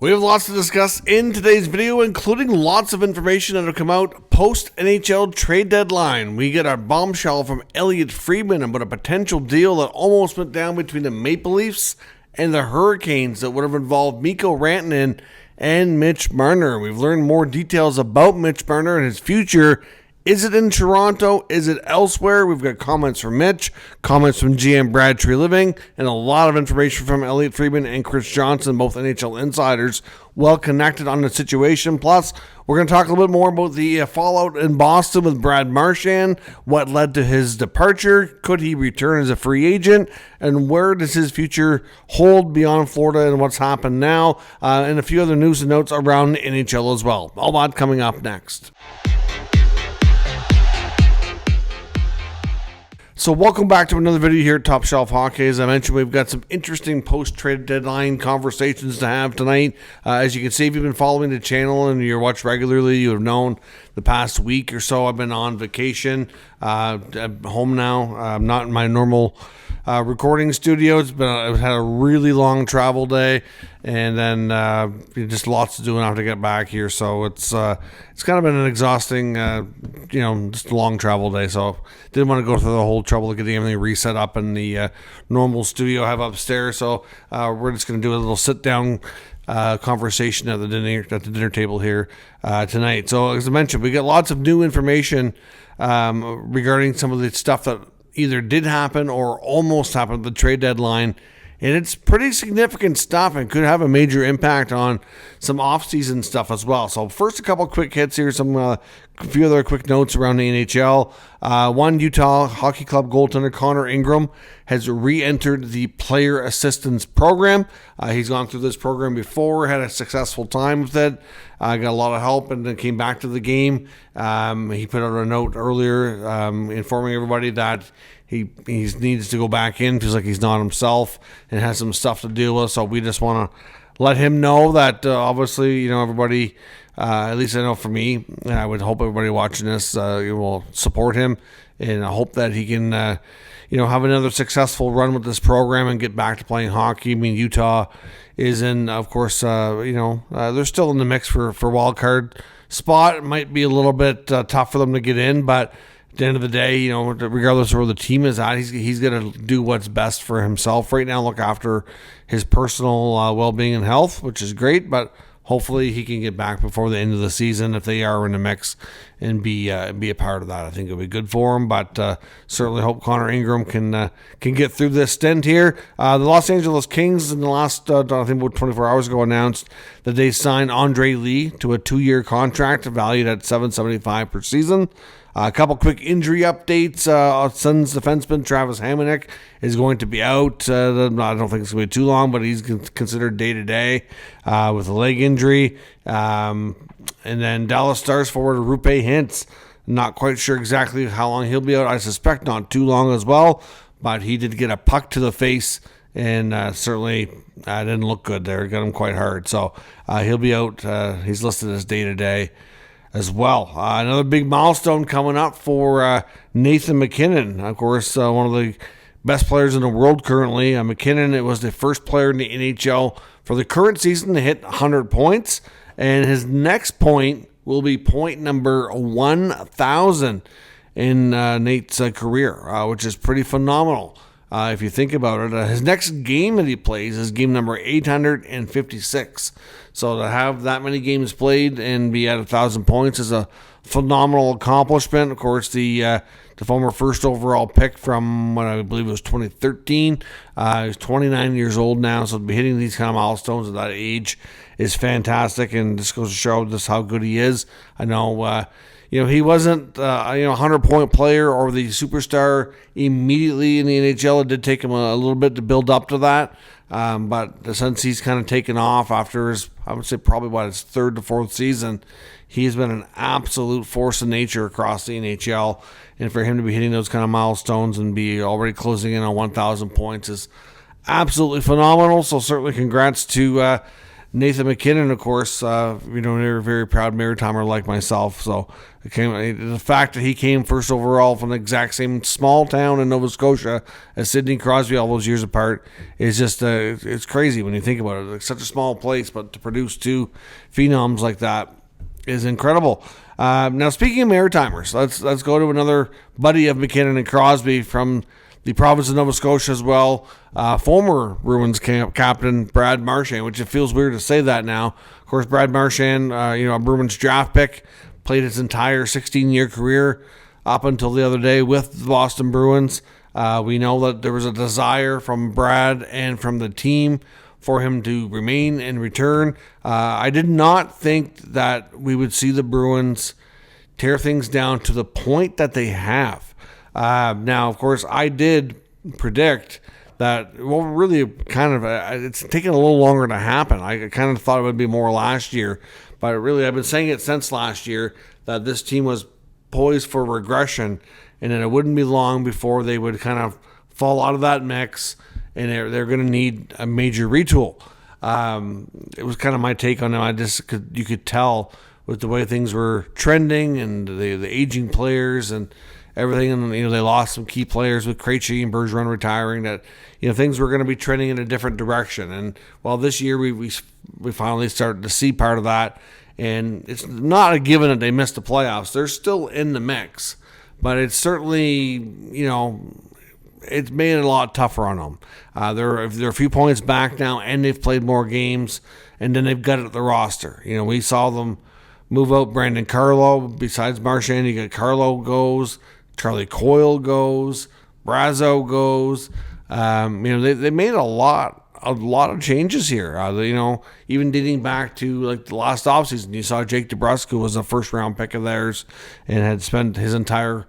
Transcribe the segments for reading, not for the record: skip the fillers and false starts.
We have lots to discuss in today's video, including lots of information that have come out post-NHL trade deadline. We get our bombshell from Elliotte Friedman about a potential deal that almost went down between the Maple Leafs and the Hurricanes that would have involved Mikko Rantanen and Mitch Marner. We've learned more details about Mitch Marner and his future. Is it in Toronto? Is it elsewhere? We've got comments from Mitch, comments from GM Brad Treliving, and a lot of information from Elliotte Friedman and Chris Johnson, both NHL insiders, well connected on the situation. Plus, we're going to talk a little bit more about the fallout in Boston with Brad Marchand, what led to his departure, could he return as a free agent, and where does his future hold beyond Florida and what's happened now, and a few other news and notes around the NHL as well. All that coming up next. So welcome back to another video here at Top Shelf Hockey. As I mentioned, we've got some interesting post-trade deadline conversations to have tonight. As you can see, if you've been following the channel and you're watched regularly, you have known the past week or so I've been on vacation. I'm home now. I'm not in my normal recording studio. I've had a really long travel day, and then just lots to do now to get back here. So it's kind of been an exhausting, just a long travel day. So didn't want to go through the whole trouble of getting everything reset up in the normal studio I have upstairs. So we're just going to do a little sit down conversation at the dinner table here tonight. So as I mentioned, we got lots of new information regarding some of the stuff that either did happen or almost happened at the trade deadline, and it's pretty significant stuff and could have a major impact on some off-season stuff as well. So first, a couple quick hits here, a few other quick notes around the NHL. One, Utah Hockey Club goaltender Connor Ingram has re-entered the player assistance program. He's gone through this program before, had a successful time with it, got a lot of help, and then came back to the game. He put out a note earlier informing everybody that he needs to go back in, feels like he's not himself and has some stuff to deal with. So we just want to let him know that obviously, everybody, at least I know for me, I would hope everybody watching this will support him, and I hope that he can have another successful run with this program and get back to playing hockey. I mean, Utah is in, of course, they're still in the mix for wild card spot. It might be a little bit tough for them to get in, but at the end of the day, regardless of where the team is at, he's going to do what's best for himself right now, look after his personal well-being and health, which is great, but hopefully he can get back before the end of the season if they are in the mix and be a part of that. I think it'll be good for him, but certainly hope Connor Ingram can get through this stint here. The Los Angeles Kings in the last, I think about 24 hours ago, announced that they signed Andre Lee to a 2-year contract valued at $775 per season. A couple quick injury updates. Suns defenseman Travis Hamonic is going to be out. I don't think it's going to be too long, but he's considered day-to-day with a leg injury. And then Dallas Stars forward Rupe Hintz, not quite sure exactly how long he'll be out. I suspect not too long as well, but he did get a puck to the face, and certainly didn't look good there. Got him quite hard. So he'll be out. He's listed as day-to-day as well. Another big milestone coming up for Nathan MacKinnon. Of course, one of the best players in the world currently. MacKinnon, it was the first player in the NHL for the current season to hit 100 points. And his next point will be point number 1,000 in Nate's career, which is pretty phenomenal. If you think about it, his next game that he plays is game number 856. So to have that many games played and be at 1,000 points is a phenomenal accomplishment. Of course, the former first overall pick from what I believe was 2013. He's 29 years old now, so to be hitting these kind of milestones at that age is fantastic, and this goes to show just how good he is. I know. He wasn't a 100-point player or the superstar immediately in the NHL. It did take him a little bit to build up to that. But since he's kind of taken off after his, I would say probably his third to fourth season, he's been an absolute force of nature across the NHL. And for him to be hitting those kind of milestones and be already closing in on 1,000 points is absolutely phenomenal. So certainly congrats to Nathan Mackinnon, of course, they're a very proud Maritimer like myself. So the fact that he came first overall from the exact same small town in Nova Scotia as Sidney Crosby all those years apart is just it's crazy when you think about it. It's such a small place, but to produce two phenoms like that is incredible. Now, speaking of Maritimers, let's go to another buddy of Mackinnon and Crosby from the province of Nova Scotia as well. Former Bruins captain Brad Marchand, which it feels weird to say that now. Of course, Brad Marchand, a Bruins draft pick, played his entire 16-year career up until the other day with the Boston Bruins. We know that there was a desire from Brad and from the team for him to remain and return. I did not think that we would see the Bruins tear things down to the point that they have. Now, of course, I did predict that, really it's taken a little longer to happen. I kind of thought it would be more last year, but really I've been saying it since last year that this team was poised for regression, and that it wouldn't be long before they would kind of fall out of that mix, and they're going to need a major retool. It was kind of my take on them. You could tell with the way things were trending and the aging players and everything, and they lost some key players with Krejci and Bergeron retiring, that things were going to be trending in a different direction. And this year we finally started to see part of that, and it's not a given that they missed the playoffs. They're still in the mix, but it's certainly it's made it a lot tougher on them. They're a few points back now, and they've played more games, and then they've gutted the roster. We saw them move out Brandon Carlo. Besides Marchand, you got Carlo goes, Charlie Coyle goes, Brazo goes. They made a lot of changes here. Even dating back to the last offseason, you saw Jake DeBrusk, who was a first-round pick of theirs and had spent his entire,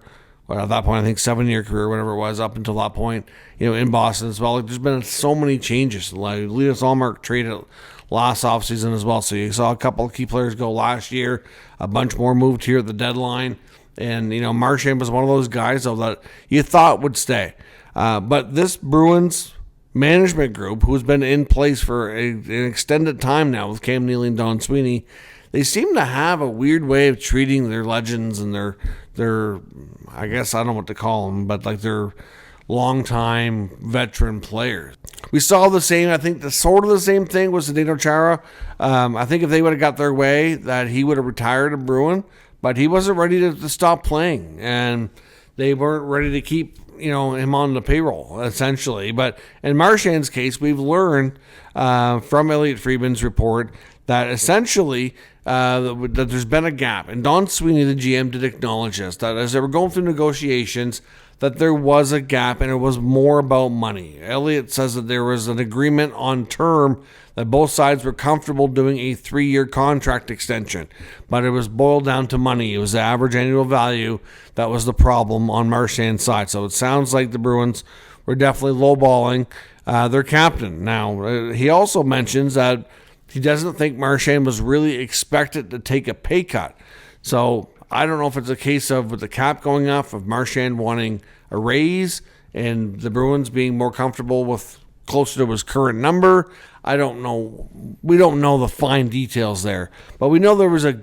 at that point, I think 7-year career, whatever it was, up until that point, in Boston as well. There's been so many changes. Linus Ullmark traded last offseason as well. So you saw a couple of key players go last year. A bunch more moved here at the deadline. And, Marchand was one of those guys, though, that you thought would stay. But this Bruins management group, who's been in place for an extended time now with Cam Neely and Don Sweeney, they seem to have a weird way of treating their legends and their I guess I don't know what to call them, but their longtime veteran players. We saw the same, I think the same thing was Zdeno Chara. I think if they would have got their way, that he would have retired a Bruin, but he wasn't ready to stop playing, and they weren't ready to keep him on the payroll, essentially. But in Marchand's case, we've learned from Elliot Friedman's report that essentially that there's been a gap. And Don Sweeney, the GM, did acknowledge this, that as they were going through negotiations, that there was a gap and it was more about money. Elliot says that there was an agreement on term that both sides were comfortable doing a 3-year contract extension, but it was boiled down to money. It was the average annual value that was the problem on Marchand's side. So it sounds like the Bruins were definitely lowballing their captain. Now, he also mentions that he doesn't think Marchand was really expected to take a pay cut. So I don't know if it's a case of, with the cap going up, of Marchand wanting a raise and the Bruins being more comfortable with closer to his current number. I don't know. We don't know the fine details there. But we know there was a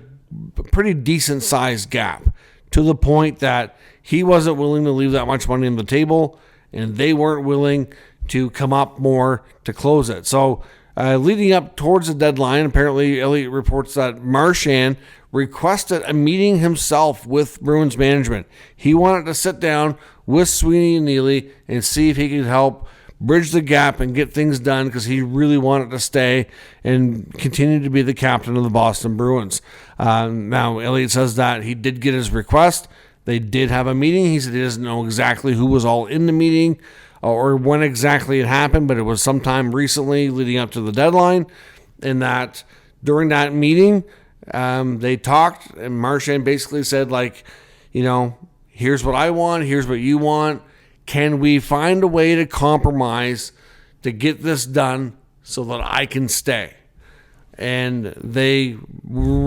pretty decent sized gap, to the point that he wasn't willing to leave that much money on the table, and they weren't willing to come up more to close it. So leading up towards the deadline, apparently Elliot reports that Marchand requested a meeting himself with Bruins management. He wanted to sit down with Sweeney and Neely and see if he could help bridge the gap and get things done, because he really wanted to stay and continue to be the captain of the Boston Bruins. Now, Elliot says that he did get his request. They did have a meeting. He said he doesn't know exactly who was all in the meeting or when exactly it happened, but it was sometime recently leading up to the deadline, and that during that meeting, they talked, and Marchand basically said, here's what I want, here's what you want. Can we find a way to compromise to get this done so that I can stay? And they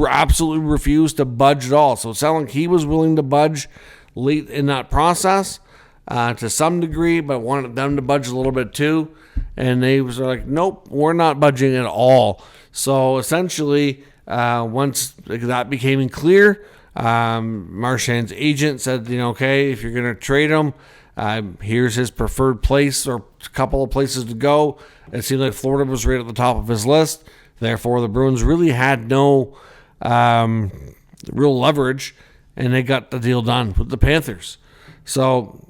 absolutely refused to budge at all. So it sounded like he was willing to budge late in that process to some degree, but wanted them to budge a little bit too. And they was like, nope, we're not budging at all. So essentially, once that became clear, Marchand's agent said, okay, if you're going to trade him, here's his preferred place or a couple of places to go. It seemed like Florida was right at the top of his list. Therefore, the Bruins really had no real leverage, and they got the deal done with the Panthers. So,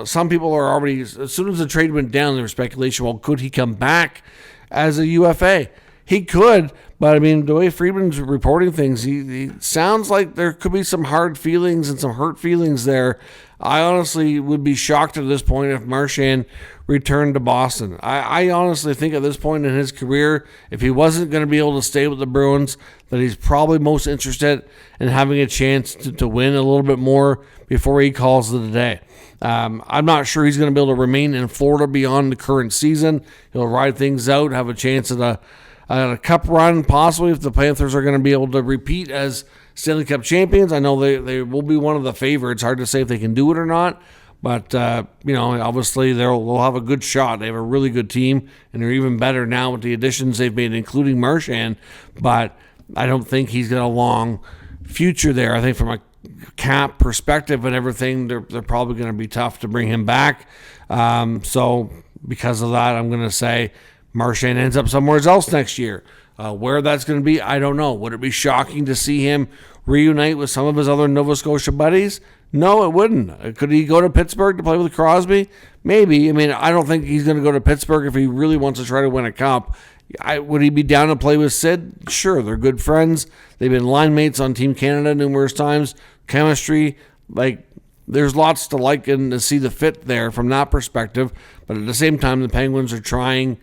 some people are already, as soon as the trade went down, there was speculation, well, could he come back as a UFA? He could, but the way Friedman's reporting things, he sounds like there could be some hard feelings and some hurt feelings there. I honestly would be shocked at this point if Marchand returned to Boston. I honestly think at this point in his career, if he wasn't going to be able to stay with the Bruins, that he's probably most interested in having a chance to win a little bit more before he calls it a day. I'm not sure he's going to be able to remain in Florida beyond the current season. He'll ride things out, have a chance at a cup run, possibly, if the Panthers are going to be able to repeat as Stanley Cup champions. I know they will be one of the favorites. Hard to say if they can do it or not. But, obviously they'll have a good shot. They have a really good team, and they're even better now with the additions they've made, including Marchand. But I don't think he's got a long future there. I think from a cap perspective and everything, they're probably going to be tough to bring him back. So because of that, I'm going to say Marchand ends up somewhere else next year. Where that's going to be, I don't know. Would it be shocking to see him reunite with some of his other Nova Scotia buddies? No, it wouldn't. Could he go to Pittsburgh to play with Crosby? Maybe. I don't think he's going to go to Pittsburgh if he really wants to try to win a cup. Would he be down to play with Sid? Sure, they're good friends. They've been line mates on Team Canada numerous times. Chemistry, there's lots to like and to see the fit there from that perspective. But at the same time, the Penguins are trying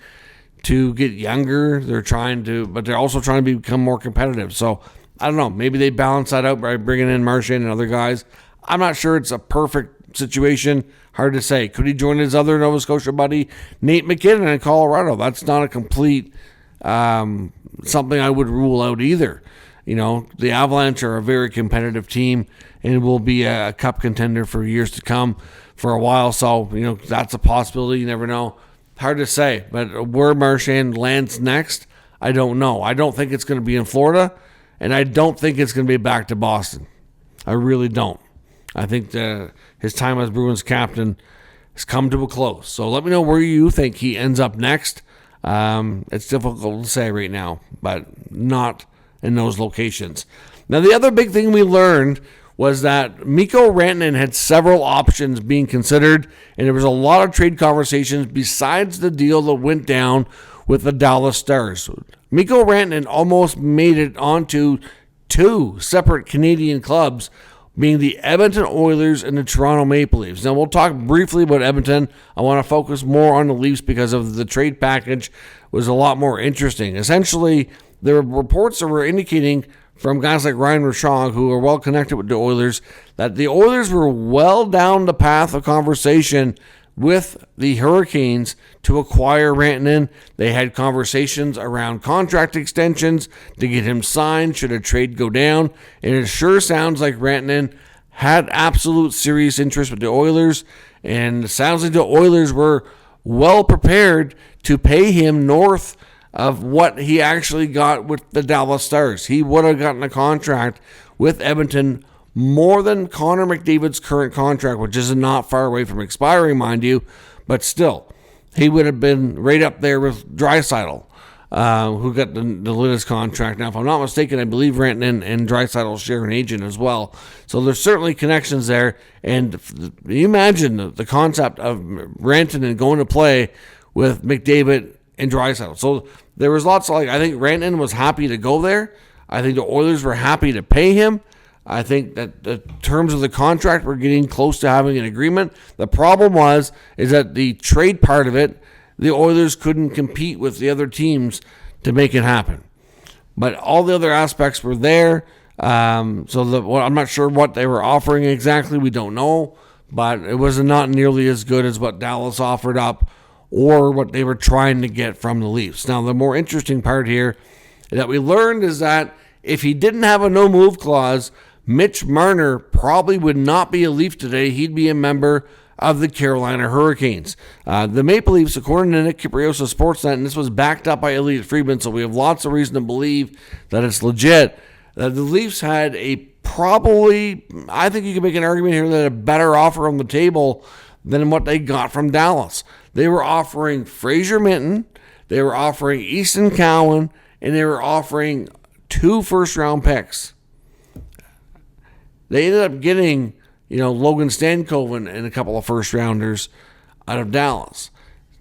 to get younger. But they're also trying to become more competitive. So I don't know. Maybe they balance that out by bringing in Marchand and other guys. I'm not sure it's a perfect situation. Hard to say. Could he join his other Nova Scotia buddy, Nate MacKinnon, in Colorado? That's not a complete something I would rule out either. The Avalanche are a very competitive team and will be a cup contender for years to come for a while. So, that's a possibility. You never know. Hard to say. But where Marchand lands next, I don't know. I don't think it's going to be in Florida, and I don't think it's going to be back to Boston. I really don't. I think his time as Bruins captain has come to a close. So let me know where you think he ends up next. It's difficult to say right now, but not in those locations. Now, the other big thing we learned was that Mikko Rantanen had several options being considered, and there was a lot of trade conversations besides the deal that went down with the Dallas Stars. Mikko Rantanen almost made it onto two separate Canadian clubs, being the Edmonton Oilers and the Toronto Maple Leafs. Now, we'll talk briefly about Edmonton. I want to focus more on the Leafs because of the trade package was a lot more interesting. Essentially, there were reports that were indicating from guys like Ryan Rishaug, who are well connected with the Oilers, that the Oilers were well down the path of conversation with the Hurricanes to acquire Rantanen. They had conversations around contract extensions to get him signed should a trade go down, and it sure sounds like Rantanen had absolute serious interest with the Oilers, and it sounds like the Oilers were well prepared to pay him north of what he actually got with the Dallas Stars. He would have gotten a contract with Edmonton more than Connor McDavid's current contract, which is not far away from expiring, mind you, but still, he would have been right up there with Draisaitl, who got the latest contract. Now, if I'm not mistaken, I believe Rantanen and Draisaitl share an agent as well. So there's certainly connections there. And you imagine the concept of Rantanen going to play with McDavid and Draisaitl. So there was lots of, I think Rantanen was happy to go there. I think the Oilers were happy to pay him. I think that the terms of the contract were getting close to having an agreement. The problem is that the trade part of it, the Oilers couldn't compete with the other teams to make it happen. But all the other aspects were there. I'm not sure what they were offering exactly. We don't know. But it was not nearly as good as what Dallas offered up or what they were trying to get from the Leafs. Now, the more interesting part here that we learned is that if he didn't have a no-move clause, Mitch Marner probably would not be a Leaf today. He'd be a member of the Carolina Hurricanes. The Maple Leafs, according to Nick Kipriosa Sportsnet, and this was backed up by Elliot Friedman, so we have lots of reason to believe that it's legit, that the Leafs had I think you can make an argument here that a better offer on the table than what they got from Dallas. They were offering Fraser Minten, they were offering Easton Cowan, and they were offering 2 first-round picks. They ended up getting, Logan Stankoven and a couple of first-rounders out of Dallas.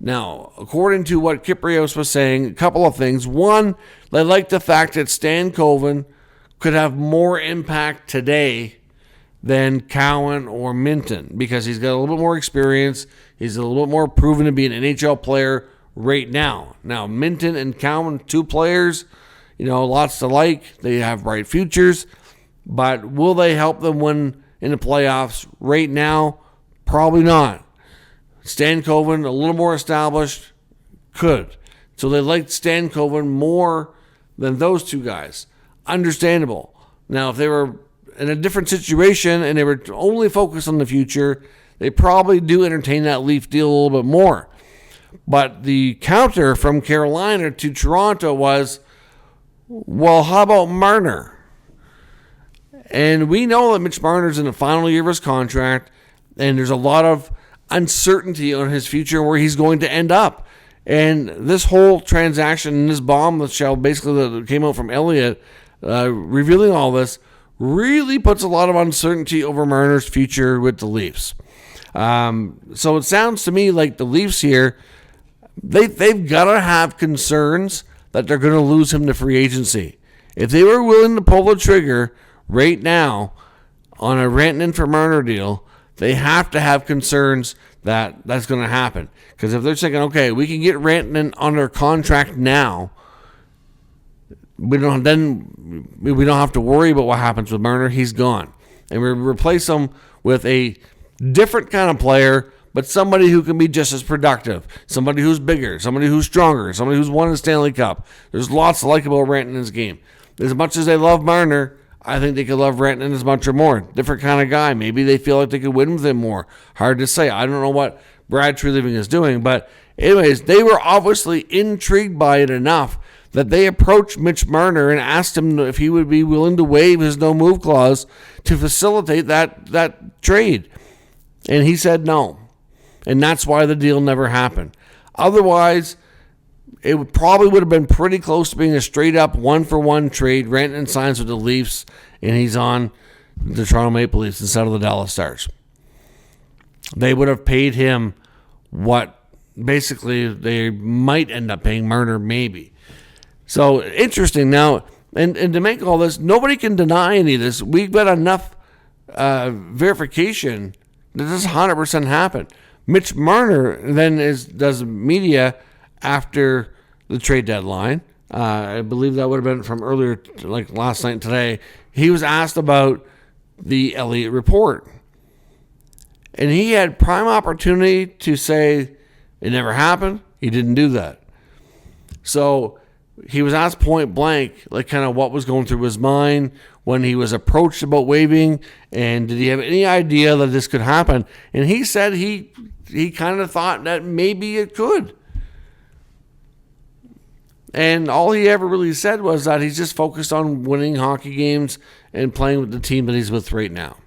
Now, according to what Kiprios was saying, a couple of things. One, they like the fact that Stankoven could have more impact today than Cowan or Minten because he's got a little bit more experience. He's a little bit more proven to be an NHL player right now. Now, Minten and Cowan, 2 players, lots to like. They have bright futures. But will they help them win in the playoffs right now? Probably not. Stankoven, a little more established, could. So they liked Stankoven more than those 2 guys. Understandable. Now, if they were in a different situation and they were only focused on the future, they probably do entertain that Leaf deal a little bit more. But the counter from Carolina to Toronto was, well, how about Marner? And we know that Mitch Marner's in the final year of his contract, and there's a lot of uncertainty on his future and where he's going to end up. And this whole transaction, this bombshell basically that came out from Elliott, revealing all this, really puts a lot of uncertainty over Marner's future with the Leafs. So it sounds to me like the Leafs here, they've got to have concerns that they're going to lose him to free agency. If they were willing to pull the trigger right now on a Rantanen for Marner deal, they have to have concerns that that's going to happen. Because if they're thinking, okay, we can get Rantanen under contract now, we don't have to worry about what happens with Marner. He's gone. And we replace him with a different kind of player, but somebody who can be just as productive, somebody who's bigger, somebody who's stronger, somebody who's won a Stanley Cup. There's lots to like about Rantanen's game. As much as they love Marner, I think they could love Rantanen as much or more. Different kind of guy. Maybe they feel like they could win with him more. Hard to say. I don't know what Brad Treliving is doing. But anyways, they were obviously intrigued by it enough that they approached Mitch Marner and asked him if he would be willing to waive his no-move clause to facilitate that trade. And he said no. And that's why the deal never happened. Otherwise, it probably would have been pretty close to being a straight-up one-for-one trade. Rantanen signs with the Leafs, and he's on the Toronto Maple Leafs instead of the Dallas Stars. They would have paid him what basically they might end up paying Marner, maybe. So, interesting. Now, and to make all this, nobody can deny any of this. We've got enough verification that this 100% happened. Mitch Marner then does media after the trade deadline. I believe that would have been from earlier, like last night and today. He was asked about the Elliott report. And he had prime opportunity to say it never happened. He didn't do that. So he was asked point blank, like kind of what was going through his mind when he was approached about waiving, and did he have any idea that this could happen? And he said he kind of thought that maybe it could. And all he ever really said was that he's just focused on winning hockey games and playing with the team that he's with right now.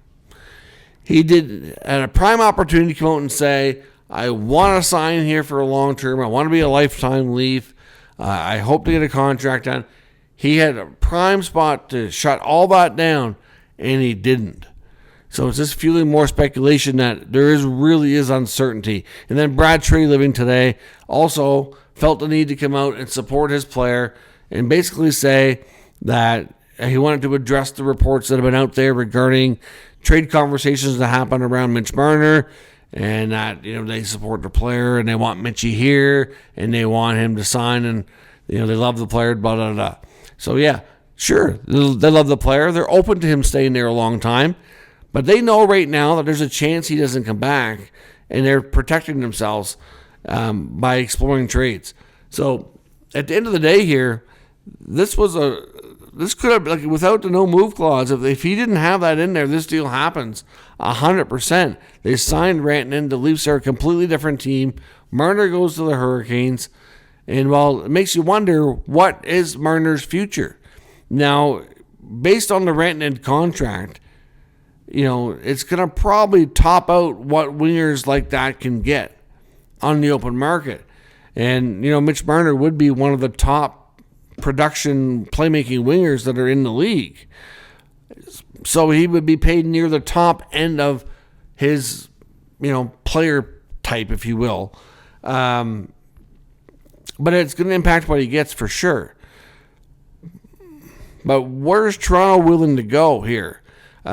He did at a prime opportunity to come out and say, I want to sign here for a long term. I want to be a lifetime Leaf. I hope to get a contract done. He had a prime spot to shut all that down, and he didn't. So it's just fueling more speculation that there really is uncertainty. And then Brad Treliving today also felt the need to come out and support his player and basically say that he wanted to address the reports that have been out there regarding trade conversations that happen around Mitch Marner, and that they support the player and they want Mitchie here and they want him to sign, and they love the player, blah, blah, blah. So yeah, sure, they love the player. They're open to him staying there a long time, but they know right now that there's a chance he doesn't come back, and they're protecting themselves by exploring trades. So at the end of the day here, this was this could have, like, without the no move clause, if he didn't have that in there, this deal happens 100%. They signed Rantanen. The Leafs are a completely different team. Marner goes to the Hurricanes. And, well, it makes you wonder, what is Marner's future? Now, based on the Rantanen contract, it's going to probably top out what wingers like that can get on the open market. And, Mitch Marner would be one of the top production playmaking wingers that are in the league. So he would be paid near the top end of his, player type, if you will. But it's going to impact what he gets for sure. But where's Toronto willing to go here? They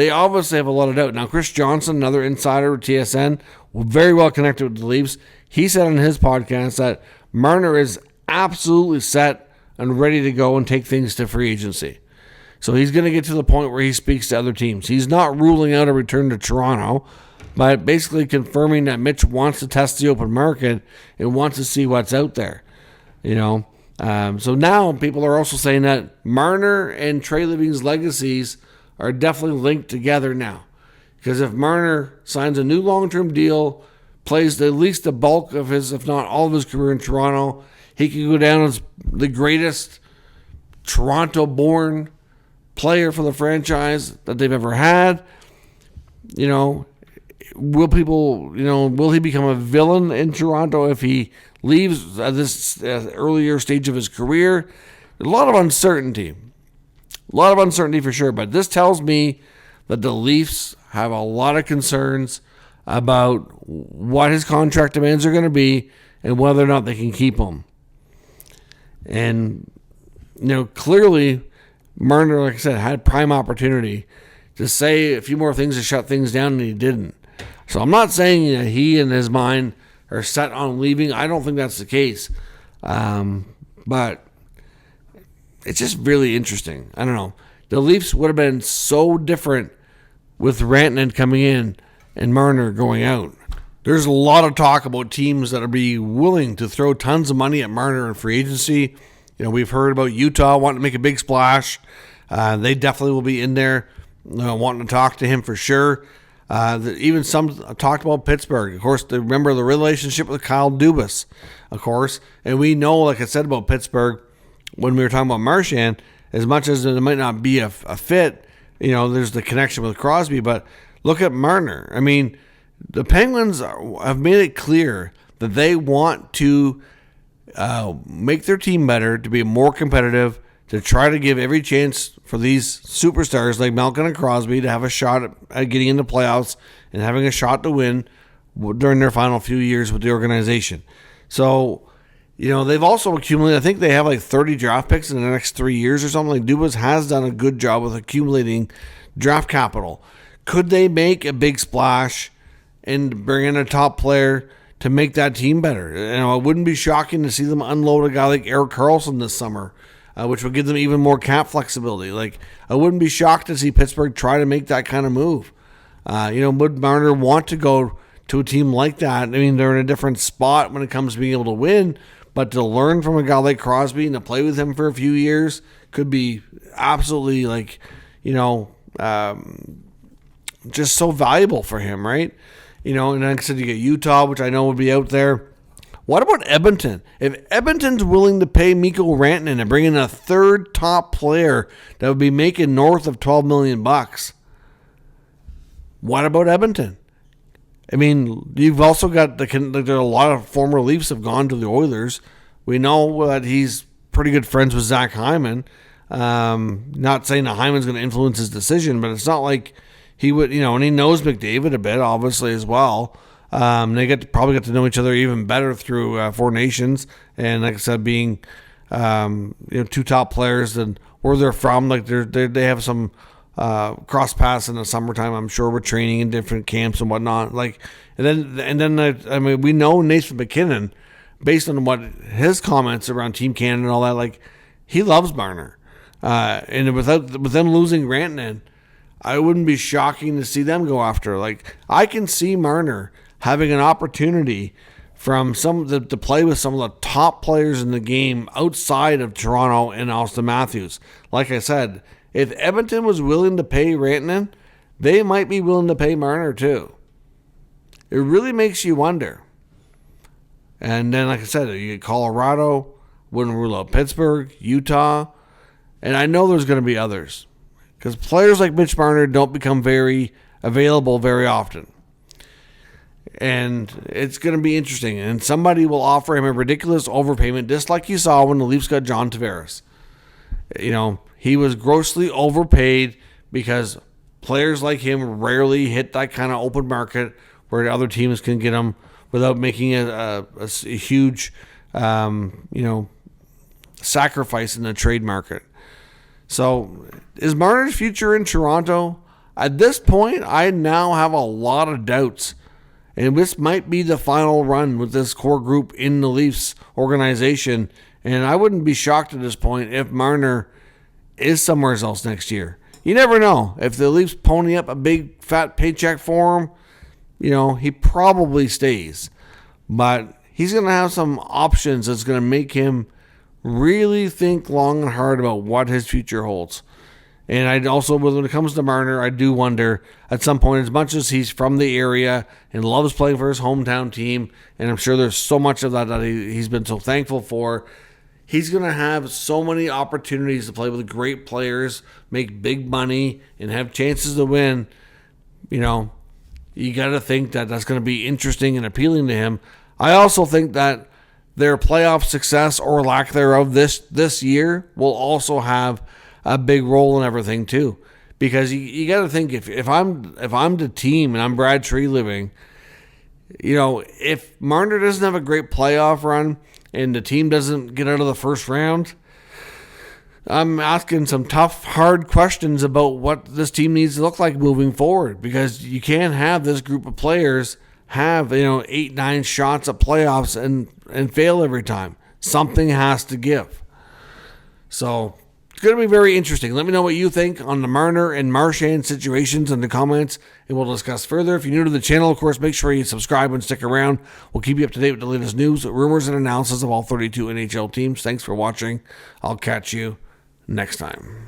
obviously have a lot of doubt. Now, Chris Johnson, another insider with TSN, very well connected with the Leafs. He said on his podcast that Marner is absolutely set and ready to go and take things to free agency. So he's going to get to the point where he speaks to other teams. He's not ruling out a return to Toronto, but basically confirming that Mitch wants to test the open market and wants to see what's out there. So now people are also saying that Marner and Trey Living's legacies are definitely linked together now. Because if Marner signs a new long-term deal, plays at least the bulk of his, if not all of his career in Toronto, he can go down as the greatest Toronto-born player for the franchise that they've ever had. Will he become a villain in Toronto if he leaves at this earlier stage of his career? A lot of uncertainty. A lot of uncertainty for sure. But this tells me that the Leafs have a lot of concerns about what his contract demands are going to be and whether or not they can keep him. And, clearly, Marner, like I said, had prime opportunity to say a few more things to shut things down, and he didn't. So I'm not saying that he and his mind are set on leaving. I don't think that's the case. But it's just really interesting. I don't know. The Leafs would have been so different with Rantanen coming in and Marner going out. There's a lot of talk about teams that will be willing to throw tons of money at Marner in free agency. We've heard about Utah wanting to make a big splash. They definitely will be in there wanting to talk to him for sure. Even some talked about Pittsburgh. Of course, remember the relationship with Kyle Dubas, of course. And we know, like I said about Pittsburgh, when we were talking about Marchand, as much as it might not be a fit, there's the connection with Crosby. But look at Marner. I mean, the Penguins have made it clear that they want to make their team better, to be more competitive, to try to give every chance for these superstars like Malkin and Crosby to have a shot at getting into playoffs and having a shot to win during their final few years with the organization. So, they've also accumulated, I think they have like 30 draft picks in the next 3 years or something. Like Dubas has done a good job with accumulating draft capital. Could they make a big splash and bring in a top player to make that team better? It wouldn't be shocking to see them unload a guy like Erik Karlsson this summer, which would give them even more cap flexibility. Like, I wouldn't be shocked to see Pittsburgh try to make that kind of move. Would Marner want to go to a team like that? I mean, they're in a different spot when it comes to being able to win, but to learn from a guy like Crosby and to play with him for a few years could be absolutely just so valuable for him, right? And like I said, you get Utah, which I know would be out there. What about Edmonton? If Edmonton's willing to pay Mikko Rantanen and bring in a third top player that would be making north of $12 million, what about Edmonton? I mean, you've also got there are a lot of former Leafs have gone to the Oilers. We know that he's pretty good friends with Zach Hyman. Not saying that Hyman's going to influence his decision, but it's not like he would, and he knows McDavid a bit, obviously, as well. They probably get to know each other even better through Four Nations, and like I said, being two top players and where they're from, like they have some cross paths in the summertime. I'm sure we're training in different camps and whatnot. Like, and then we know Nathan MacKinnon, based on what his comments around Team Canada and all that. Like, he loves Marner, and with them losing Rantanen, I wouldn't be shocking to see them go after. Like, I can see Marner having an opportunity from to play with some of the top players in the game outside of Toronto and Austin Matthews. Like I said, if Edmonton was willing to pay Rantanen, they might be willing to pay Marner too. It really makes you wonder. And then, like I said, you get Colorado, wouldn't rule out Pittsburgh, Utah, and I know there's going to be others. Because players like Mitch Marner don't become very available very often. And it's going to be interesting. And somebody will offer him a ridiculous overpayment, just like you saw when the Leafs got John Tavares. He was grossly overpaid because players like him rarely hit that kind of open market where other teams can get him without making a huge, sacrifice in the trade market. So, is Marner's future in Toronto? At this point, I now have a lot of doubts. And this might be the final run with this core group in the Leafs organization. And I wouldn't be shocked at this point if Marner is somewhere else next year. You never know. If the Leafs pony up a big fat paycheck for him, he probably stays. But he's going to have some options that's going to make him really think long and hard about what his future holds. And I also, when it comes to Marner, I do wonder at some point, as much as he's from the area and loves playing for his hometown team, and I'm sure there's so much of that he's been so thankful for, he's going to have so many opportunities to play with great players, make big money, and have chances to win. You got to think that that's going to be interesting and appealing to him. I also think that their playoff success or lack thereof this year will also have a big role in everything too, because you got to think if I'm the team and I'm Brad Treliving, if Marner doesn't have a great playoff run and the team doesn't get out of the first round, I'm asking some tough, hard questions about what this team needs to look like moving forward, because you can't have this group of players have 8-9 shots at playoffs and fail every time. Something has to give. So it's going to be very interesting. Let me know what you think on the Marner and Marchand situations in the comments, and we'll discuss further. If you're new to the channel, of course, make sure you subscribe and stick around. We'll keep you up to date with the latest news, rumors, and analysis of all 32 NHL teams. Thanks for watching. I'll catch you next time.